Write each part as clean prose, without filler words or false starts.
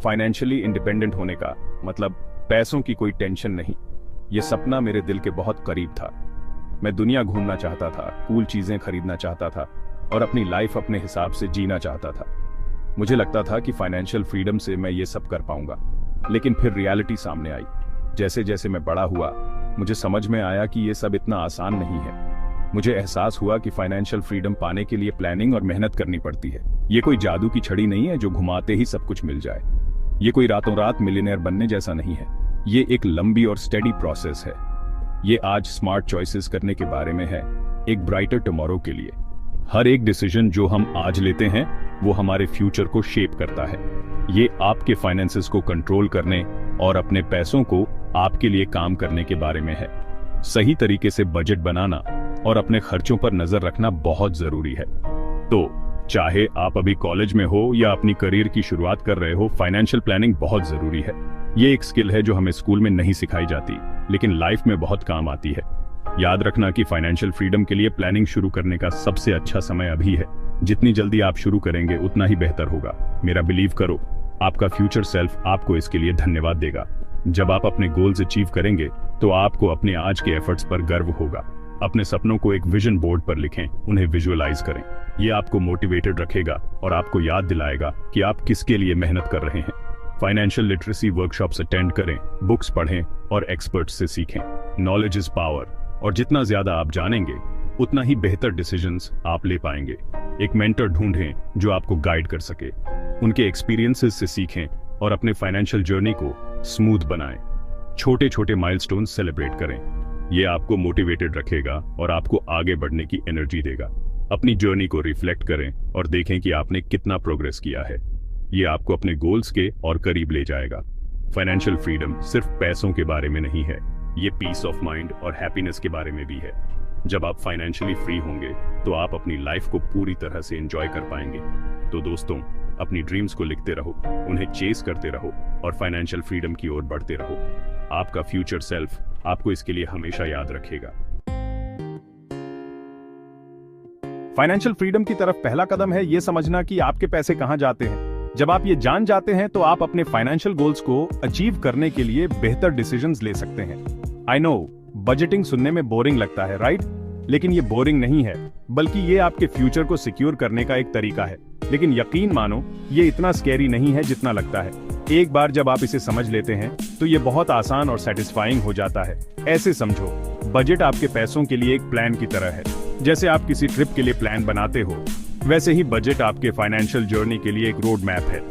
Financially independent होने का मतलब पैसों की कोई टेंशन नहीं। यह सपना मेरे दिल के बहुत करीब था। मैं दुनिया घूमना चाहता था, कूल चीजें खरीदना चाहता था और अपनी लाइफ अपने हिसाब से जीना चाहता था। मुझे लगता था कि फाइनेंशियल फ्रीडम से मैं ये सब कर पाऊंगा, लेकिन फिर रियलिटी सामने आई। जैसे जैसे मैं बड़ा हुआ, मुझे समझ में आया कि ये सब इतना आसान नहीं है। मुझे एहसास हुआ कि फाइनेंशियल फ्रीडम पाने के लिए प्लानिंग और मेहनत करनी पड़ती है। ये कोई जादू की छड़ी नहीं है जो घुमाते ही सब कुछ मिल जाए। ये कोई रातों रात मिलियनेयर बनने जैसा नहीं है। ये एक लंबी और स्टेडी प्रोसेस है। ये आज स्मार्ट चॉइसेस करने के बारे में है, एक ब्राइटर टुमारो के लिए। हर एक डिसीजन जो हम आज लेते हैं वो हमारे फ्यूचर को शेप करता है। ये आपके फाइनेंसेस को कंट्रोल करने और अपने पैसों को आपके लिए काम करने के बारे में है। सही तरीके से बजट बनाना और अपने खर्चों पर नजर रखना बहुत जरूरी है। तो चाहे आप अभी कॉलेज में हो या अपनी करियर की शुरुआत कर रहे हो, फाइनेंशियल प्लानिंग बहुत जरूरी है। ये एक स्किल है जो हमें स्कूल में नहीं सिखाई जाती, लेकिन लाइफ में बहुत काम आती है। याद रखना कि फाइनेंशियल फ्रीडम के लिए प्लानिंग शुरू करने का सबसे अच्छा समय अभी है। जितनी जल्दी आप शुरू करेंगे उतना ही बेहतर होगा। मेरा बिलीव करो, आपका फ्यूचर सेल्फ आपको इसके लिए धन्यवाद देगा। जब आप अपने गोल्स अचीव करेंगे तो आपको अपने आज के एफर्ट्स पर गर्व होगा। अपने सपनों को एक विजन बोर्ड पर लिखें, उन्हें विजुअलाइज करें। ये आपको मोटिवेटेड रखेगा और आपको याद दिलाएगा कि आप किसके लिए मेहनत कर रहे हैं। फाइनेंशियल लिटरेसी वर्कशॉप्स अटेंड करें, बुक्स पढ़ें और एक्सपर्ट्स से सीखें। नॉलेज इज पावर, और जितना ज्यादा आप जानेंगे उतना ही बेहतर डिसीजंस आप ले पाएंगे। एक मेंटर ढूंढें जो आपको गाइड कर सके। उनके एक्सपीरियंसेस से सीखें और अपने फाइनेंशियल जर्नी को स्मूथ बनाएं। छोटे छोटे माइलस्टोन्स सेलिब्रेट करें। ये आपको मोटिवेटेड रखेगा और आपको आगे बढ़ने की एनर्जी देगा। अपनी जर्नी को रिफ्लेक्ट करें और देखें कि आपने कितना प्रोग्रेस किया है। ये आपको अपने गोल्स के और करीब ले जाएगा। फाइनेंशियल फ्रीडम सिर्फ पैसों के बारे में नहीं है, ये पीस ऑफ माइंड और हैप्पीनेस के बारे में भी है। जब आप फाइनेंशियली फ्री होंगे तो आप अपनी लाइफ को पूरी तरह से एंजॉय कर पाएंगे। तो दोस्तों, अपनी ड्रीम्स को लिखते रहो, उन्हें चेस करते रहो और फाइनेंशियल फ्रीडम की ओर बढ़ते रहो। आपका फ्यूचर सेल्फ आपको इसके लिए हमेशा याद रखेगा। फाइनेंशियल फ्रीडम की तरफ पहला कदम है ये समझना कि आपके पैसे कहां जाते हैं। जब आप ये जान जाते हैं तो आप अपने फाइनेंशियल गोल्स को अचीव करने के लिए बेहतर डिसीजंस ले सकते हैं। आई नो, बजटिंग सुनने में बोरिंग लगता है, राइट? लेकिन ये बोरिंग नहीं है, बल्कि ये आपके फ्यूचर को सिक्योर करने का एक तरीका है। लेकिन यकीन मानो, ये इतना स्कैरी नहीं है जितना लगता है। एक बार जब आप इसे समझ लेते हैं तो ये बहुत आसान और सेटिस्फाइंग हो जाता है। ऐसे समझो, बजट आपके पैसों के लिए एक प्लान की तरह है। जैसे आप किसी ट्रिप के लिए प्लान बनाते हो, वैसे ही बजट आपके फाइनेंशियल जर्नी के लिए एक रोड मैप है।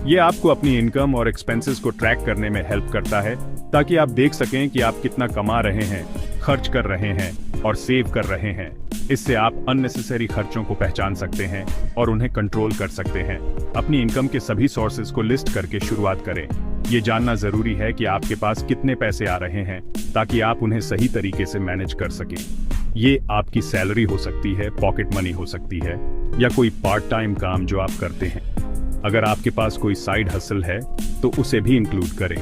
ये आपको अपनी इनकम और एक्सपेंसेस को ट्रैक करने में हेल्प करता है, ताकि आप देख सकें कि आप कितना कमा रहे हैं, खर्च कर रहे हैं और सेव कर रहे हैं। इससे आप अननेसेसरी खर्चों को पहचान सकते हैं और उन्हें कंट्रोल कर सकते हैं। अपनी इनकम के सभी सोर्सेज को लिस्ट करके शुरुआत करें। ये जानना जरूरी है कि आपके पास कितने पैसे आ रहे हैं, ताकि आप उन्हें सही तरीके से मैनेज कर सकें। ये आपकी सैलरी हो सकती है, पॉकेट मनी हो सकती है, या कोई पार्ट टाइम काम जो आप करते हैं। अगर आपके पास कोई साइड हसल है तो उसे भी इंक्लूड करें।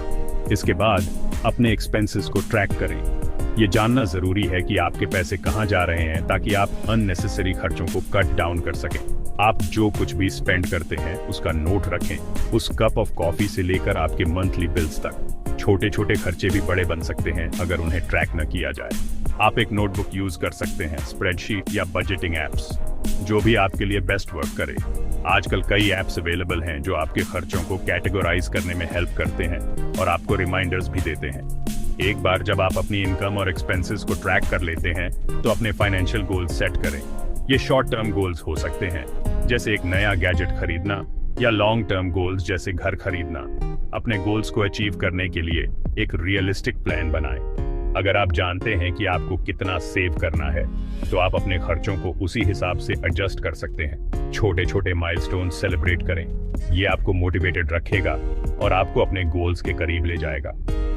इसके बाद अपने एक्सपेंसेस को ट्रैक करें। ये जानना जरूरी है कि आपके पैसे कहां जा रहे हैं, ताकि आप अननेसेसरी खर्चों को कट डाउन कर सकें। आप जो कुछ भी स्पेंड करते हैं उसका नोट रखें, उस कप ऑफ कॉफी से लेकर आपके मंथली बिल्स तक। छोटे छोटे खर्चे भी बड़े बन सकते हैं अगर उन्हें ट्रैक न किया जाए। आप एक नोटबुक यूज कर सकते हैं, स्प्रेडशीट या बजटिंग एप्स, जो भी आपके लिए बेस्ट वर्क करे। आजकल कई एप्स अवेलेबल हैं जो आपके खर्चों को कैटेगराइज करने में हेल्प करते हैं और आपको रिमाइंडर्स भी देते हैं। एक बार जब आप अपनी इनकम और एक्सपेंसेस को ट्रैक कर लेते हैं तो अपने फाइनेंशियल गोल्स सेट करें। ये शॉर्ट टर्म गोल्स हो सकते हैं, जैसे एक नया गैजेट खरीदना, या लॉन्ग टर्म गोल्स जैसे घर खरीदना। अपने गोल्स को अचीव करने के लिए एक रियलिस्टिक प्लान बनाएं। अगर आप जानते हैं कि आपको कितना सेव करना है तो आप अपने खर्चों को उसी हिसाब से एडजस्ट कर सकते हैं। छोटे छोटे माइलस्टोन सेलिब्रेट करें। ये आपको मोटिवेटेड रखेगा और आपको अपने गोल्स के करीब ले जाएगा।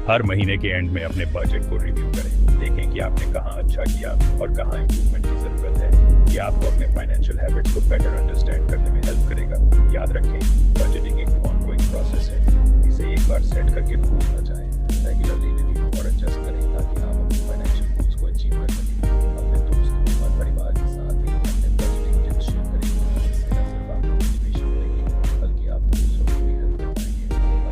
हर महीने के एंड में अपने बजट को रिव्यू करें। देखें कि आपने कहां अच्छा किया और कहां इंप्रूवमेंट की जरूरत है। ये आपको अपने फाइनेंशियल हैबिट्स को बेटर अंडरस्टैंड करने में हेल्प करेगा। याद रखें, बजटिंग एक ऑनगोइंग प्रोसेस है। इसे एक बार सेट करके भूल न जाएं। रेगुलरली रिव्यू और एडजस्ट करें, ताकि आप अपने फाइनेंशियल गोल्स को अचीव कर सकें। अपने दोस्तों और परिवार के साथ भी अपने बजटिंग टिप्स शेयर करें। इससे न सिर्फ आपको मोटिवेशन मिलेगी, बल्कि आप दूसरों को भी हेल्प कर पाएंगे।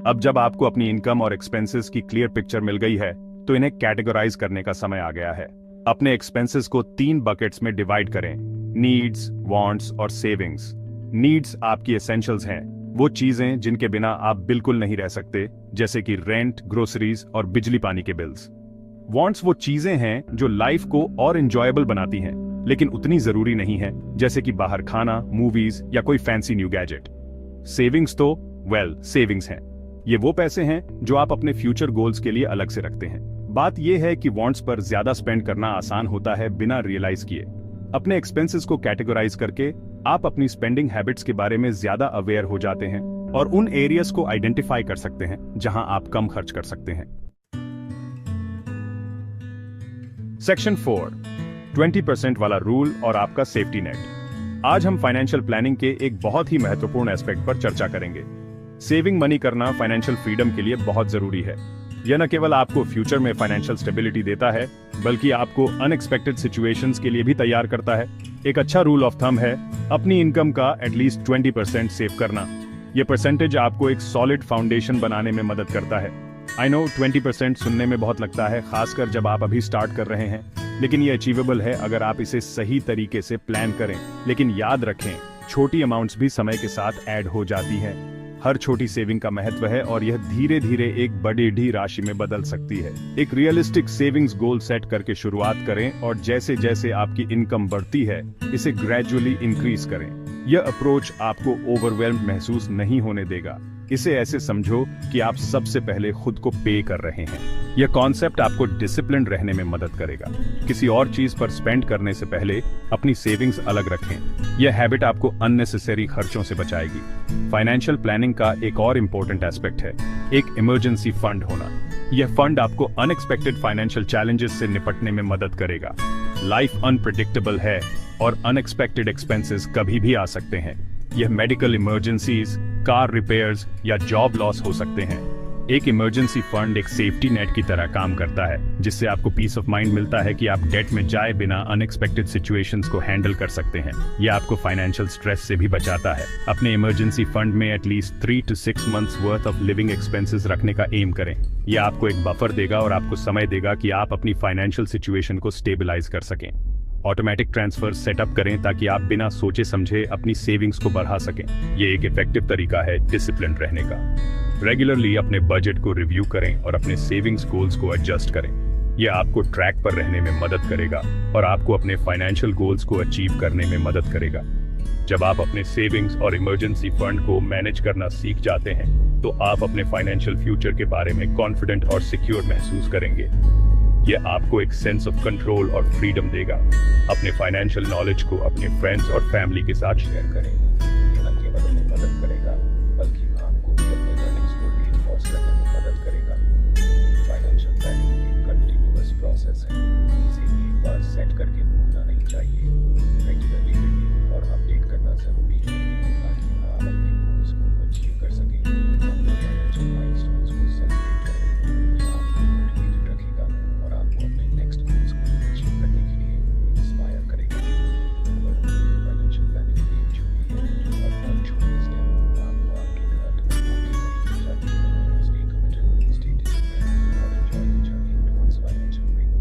अब जब आपको अपनी इनकम और एक्सपेंसेस की क्लियर पिक्चर मिल गई है, तो इन्हें कैटेगराइज करने का समय आ गया है। अपने एक्सपेंसेस को 3 बकेट्स में डिवाइड करें: नीड्स, वांट्स और सेविंग्स। नीड्स आपकी एसेंशियल्स हैं, वो चीजें जिनके बिना आप बिल्कुल नहीं रह सकते, जैसे कि रेंट, ग्रोसरीज और बिजली पानी के बिल्स। वांट्स वो चीजें हैं जो लाइफ को और एंजॉयबल बनाती हैं, लेकिन उतनी जरूरी नहीं है, जैसे कि बाहर खाना, मूवीज या कोई फैंसी न्यू गैजेट। सेविंग्स तो सेविंग्स हैं। ये वो पैसे हैं जो आप अपने फ्यूचर गोल्स के लिए अलग से रखते हैं। बात यह है कि वांट्स पर ज्यादा स्पेंड करना आसान होता है बिना रियलाइज किए। अपने एक्सपेंसेस को कैटेगराइज करके आप अपनी स्पेंडिंग हैबिट्स के बारे में ज्यादा अवेयर हो जाते हैं और उन एरियाज को आइडेंटिफाई कर सकते हैं जहां आप कम खर्च कर सकते हैं। सेक्शन 4, 20% वाला रूल और आपका सेफ्टी नेट। आज हम फाइनेंशियल प्लानिंग के एक बहुत ही महत्वपूर्ण एस्पेक्ट पर चर्चा करेंगे। सेविंग मनी करना फाइनेंशियल फ्रीडम के लिए बहुत जरूरी है। यह न केवल आपको फ्यूचर में फाइनेंशियल स्टेबिलिटी देता है, बल्कि आपको अनएक्सपेक्टेड सिचुएशंस के लिए भी तैयार करता है। एक अच्छा रूल ऑफ थंब है अपनी इनकम का एटलीस्ट 20% सेव करना। यह परसेंटेज आपको एक सॉलिड फाउंडेशन बनाने में मदद करता है। आई नो 20% सुनने में बहुत लगता है, खासकर जब आप अभी स्टार्ट कर रहे हैं, लेकिन ये अचीवेबल है अगर आप इसे सही तरीके से प्लान करें। लेकिन याद रखें, छोटी अमाउंट्स भी समय के साथ ऐड हो जाती हैं। हर छोटी सेविंग का महत्व है और यह धीरे धीरे एक बड़ी राशि में बदल सकती है। एक रियलिस्टिक सेविंग्स गोल सेट करके शुरुआत करें और जैसे जैसे आपकी इनकम बढ़ती है, इसे ग्रेजुअली इंक्रीज करें। यह अप्रोच आपको ओवरवेल्म्ड महसूस नहीं होने देगा। इसे ऐसे समझो कि आप सबसे पहले खुद को पे कर रहे हैं। यह कॉन्सेप्ट आपको डिसिप्लिन रहने में मदद करेगा। किसी और चीज पर स्पेंड करने से पहले अपनी सेविंग्स अलग रखें। यह हैबिट आपको अननेसेसरी खर्चों से बचाएगी। फाइनेंशियल प्लानिंग का एक और इम्पोर्टेंट एस्पेक्ट है एक इमरजेंसी फंड होना। यह फंड आपको अनएक्सपेक्टेड फाइनेंशियल चैलेंजेस से निपटने में मदद करेगा। लाइफ अनप्रेडिक्टेबल है और अनएक्सपेक्टेड एक्सपेंसेस कभी भी आ सकते हैं। यह मेडिकल इमरजेंसीज, कार रिपेयर्स या जॉब लॉस हो सकते हैं। एक इमरजेंसी फंड एक सेफ्टी नेट की तरह काम करता है, जिससे आपको पीस ऑफ माइंड मिलता है कि आप डेट में जाए बिना अनएक्सपेक्टेड सिचुएशंस को हैंडल कर सकते हैं। यह आपको फाइनेंशियल स्ट्रेस से भी बचाता है। अपने इमरजेंसी फंड में at least 3 to 6 months worth of living expenses रखने का एम करें। यह आपको एक बफर देगा और आपको समय देगा कि आप अपनी फाइनेंशियल सिचुएशन को स्टेबलाइज कर सकें। ऑटोमेटिक ट्रांसफर सेटअप करें ताकि आप बिना सोचे समझे अपनी सेविंग्स को बढ़ा सकें। यह एक इफेक्टिव तरीका है डिसिप्लिन रहने का। रेगुलरली अपने बजट को रिव्यू करें और अपने सेविंग्स गोल्स को एडजस्ट करें। यह आपको ट्रैक पर रहने में मदद करेगा और आपको अपने फाइनेंशियल गोल्स को अचीव करने में मदद करेगा। जब आप अपने सेविंग्स और इमरजेंसी फंड को मैनेज करना सीख जाते हैं, तो आप अपने फाइनेंशियल फ्यूचर के बारे में कॉन्फिडेंट और सिक्योर महसूस करेंगे। यह आपको एक सेंस ऑफ कंट्रोल और फ्रीडम देगा। अपने फाइनेंशियल नॉलेज को अपने फ्रेंड्स और फैमिली के साथ शेयर करें। यह न केवल उन्हें मदद करेगा, बल्कि आपको भी अपने लर्निंग्स को रीइंफोर्स करने में मदद करेगा। फाइनेंशियल प्लानिंग एक कंटिन्यूअस प्रोसेस है। इसे एक बार सेट करके भूलना नहीं चाहिए। रेगुलरली रिव्यू और अपडेट करना जरूरी है ताकि आप अपने गोल्स को अचीव कर सकें। अपने फाइनेंशियल माइलस्टोन्स को सेलिब्रेट करें। यह आपको मोटिवेटेड रखेगा और आपको अपने नेक्स्ट गोल्स को अचीव करने के लिए इंस्पायर करेगा। फाइनेंशियल प्लानिंग एक जर्नी है और हर छोटी स्टेप आपको आपके घर स्टे कमिटेड, स्टे डिसिप्लिन्ड और enjoy the journey towards financial freedom.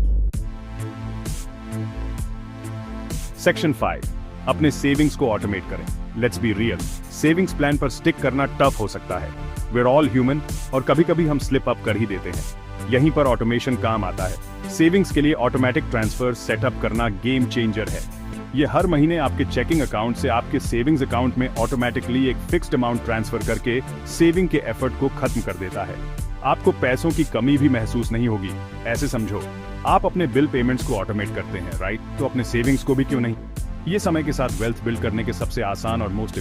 Section 5, अपने सेविंग्स को ऑटोमेट करें। Let's be real, savings plan पर स्टिक करना टफ हो सकता है। वी आर ऑल ह्यूमन और कभी-कभी हम स्लिप अप कर ही देते हैं। यहीं पर ऑटोमेशन काम आता है। सेविंग्स के लिए ऑटोमेटिक ट्रांसफर सेटअप करना गेम चेंजर है। ये हर महीने आपके चेकिंग अकाउंट से आपके सेविंग्स अकाउंट में ऑटोमेटिकली एक फिक्स्ड अमाउंट ट्रांसफर करके सेविंग के एफर्ट को खत्म कर देता है। आपको पैसों की कमी भी महसूस नहीं होगी। ऐसे समझो, आप अपने बिल पेमेंट्स को ऑटोमेट करते हैं, राइट? तो अपने सेविंग्स को भी क्यों नहीं? ये समय के साथ वेल्थ बिल्ड करने के सबसे आसान और मोस्ट